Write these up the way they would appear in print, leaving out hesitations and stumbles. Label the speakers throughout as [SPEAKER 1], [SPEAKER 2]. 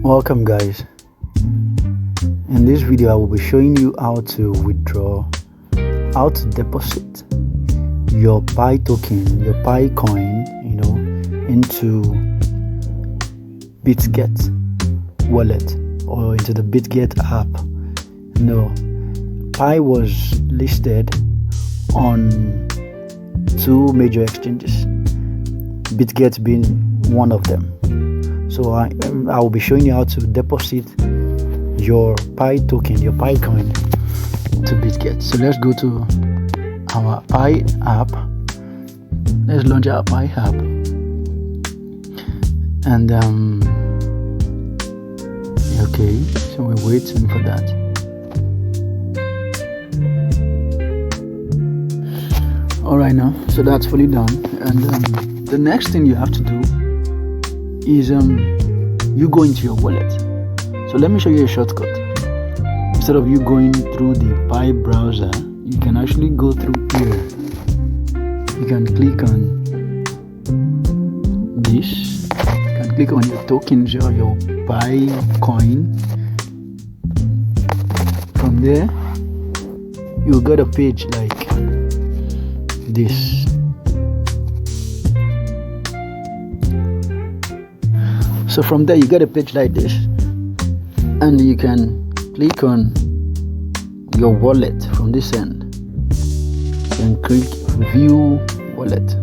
[SPEAKER 1] Welcome guys. In this video I will be showing you how to withdraw, how to deposit your Pi token, your Pi coin, into Bitget wallet or into the Bitget app. Pi was listed on two major exchanges, Bitget being one of them. So I will be showing you how to deposit your Pi token, your Pi coin to Bitget. So let's go to our Pi app. Let's launch our Pi app. And okay, so we're waiting for that. Alright, now so that's fully done, and the next thing you have to do is you go into your wallet. So let me show you a shortcut. Instead of you going through the Pi browser, you can actually go through here. You can click on this. You can click on your tokens or your Pi coin. From there, you'll get a page like this. So from there you get a page like this, and you can click on your wallet from this end. You can click view wallet.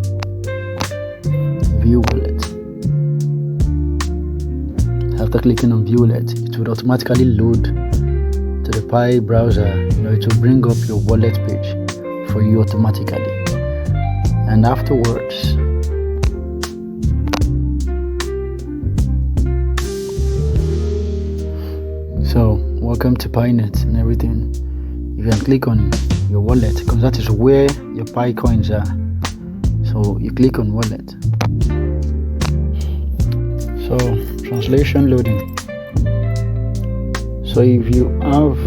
[SPEAKER 1] After clicking on view wallet, it will automatically load to the Pi browser. It will bring up your wallet page for you automatically, and afterwards so welcome to PiNet and everything. You can click on your wallet because that is where your Pi coins are. So you click on wallet. So translation loading. So if you have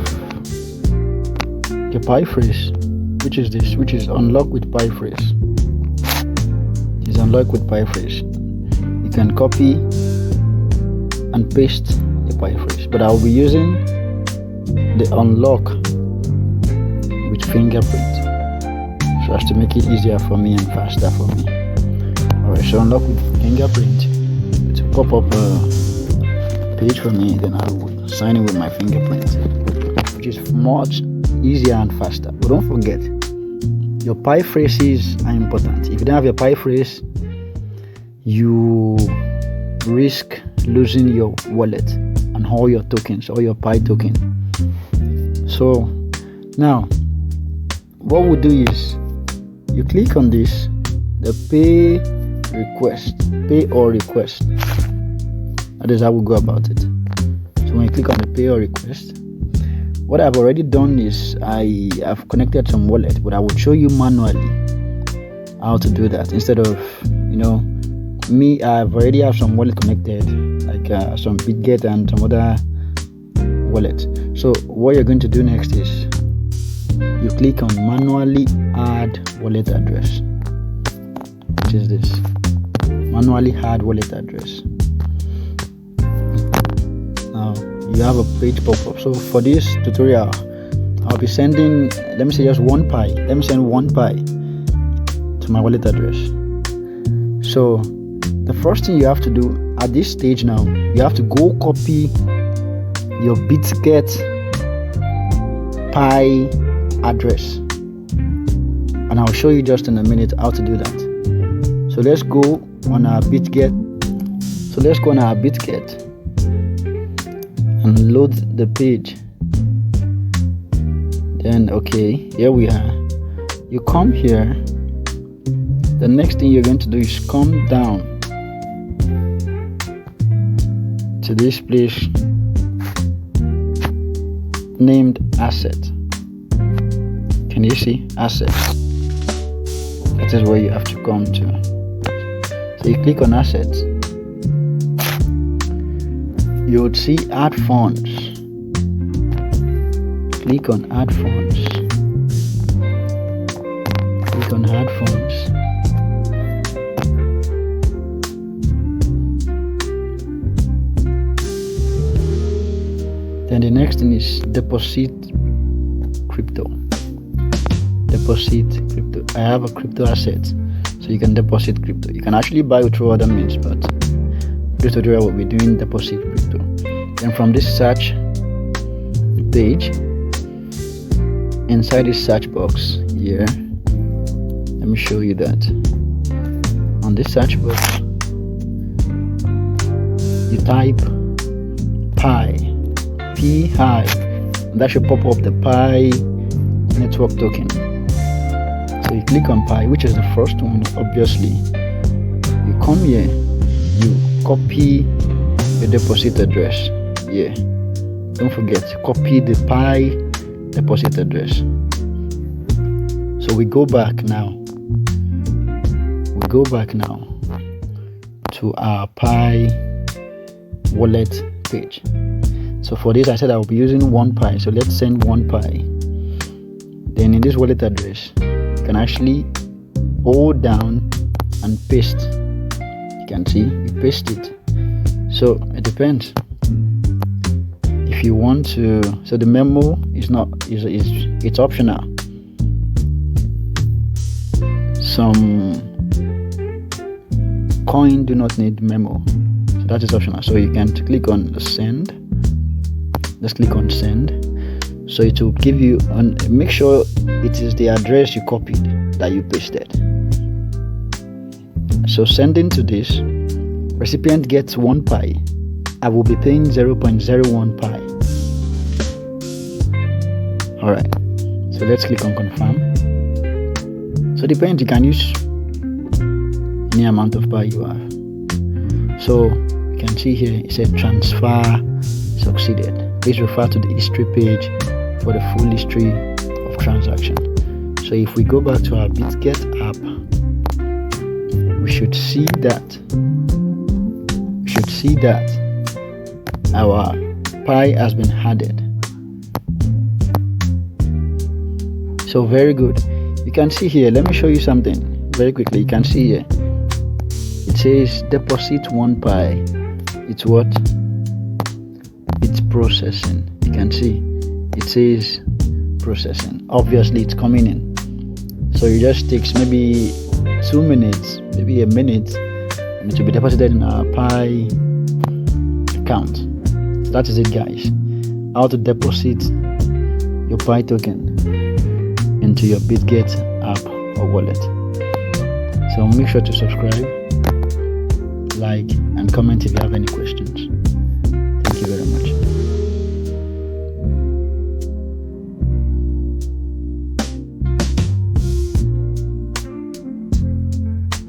[SPEAKER 1] your Pi phrase, which is this, which is unlocked with Pi phrase, is unlocked with Pi phrase, you can copy and paste your Pi phrase, but I'll be using the unlock with fingerprint so as to make it easier for me and faster for me. Alright, so unlock with fingerprint, it will pop up a page for me, then I will sign in with my fingerprint, which is much easier and faster. But don't forget, your Pi phrases are important. If you don't have your Pi phrase, you risk losing your wallet and all your tokens, all your Pi token. So now what we'll do is you click on this, the pay or request. That is how we go about it. So when you click on the pay or request, what I've already done is I have connected some wallet, but I will show you manually how to do that. Instead of me, I've already have some wallet connected, like some Bitget and some other wallet. So what you're going to do next is you click on manually add wallet address, which is this, manually add wallet address. Now you have a page pop up. So for this tutorial, I'll be sending, let me say just one Pi. Let me send one Pi to my wallet address. So the first thing you have to do at this stage now, you have to go copy your Bitget Pi address, and I'll show you just in a minute how to do that. So let's go on our Bitget. And load the page. Then okay, here we are. You come here. The next thing you're going to do is come down to this place named asset. Can you see assets? That is where you have to come to. So you click on assets. You would see add funds. Click on add funds. Click on add funds. deposit crypto. Deposit crypto. I have a crypto asset, so you can deposit crypto. You can actually buy through other means, but this tutorial will be doing deposit crypto. Then from this search page, inside this search box here, let me show you that. On this search box, you type Pi, Pi, and that should pop up the Pi network token. So you click on Pi, which is the first one. Obviously, you come here, you copy the deposit address. Yeah, don't forget, copy the Pi deposit address. So we go back now. To our Pi wallet page. So for this, I said I will be using 1 Pi. So let's send 1 Pi. Then in this wallet address, you can actually hold down and paste. You can see you paste it. So it depends. If you want to, so the memo is not it's optional. Some coin do not need memo, so that is optional. So you can click on send. Let's click on send. So it will give you make sure it is the address you copied that you pasted. So sending to this, recipient gets 1 Pi. I will be paying 0.01 Pi. Alright, so let's click on confirm. So depends, you can use any amount of Pi you have. So you can see here it said transfer succeeded. Please refer to the history page for the full history of transaction. So if we go back to our Bitget app, we should see that our Pi has been added. So very good. You can see here, let me show you something very quickly. You can see here it says deposit 1 Pi. It's what? It's processing. You can see it says processing. Obviously it's coming in, so it just takes maybe 2 minutes, maybe a minute, and it will be deposited in our Pi account. So that is it, guys. How to deposit your Pi token into your Bitget app or wallet. So make sure to subscribe, like, and comment if you have any questions.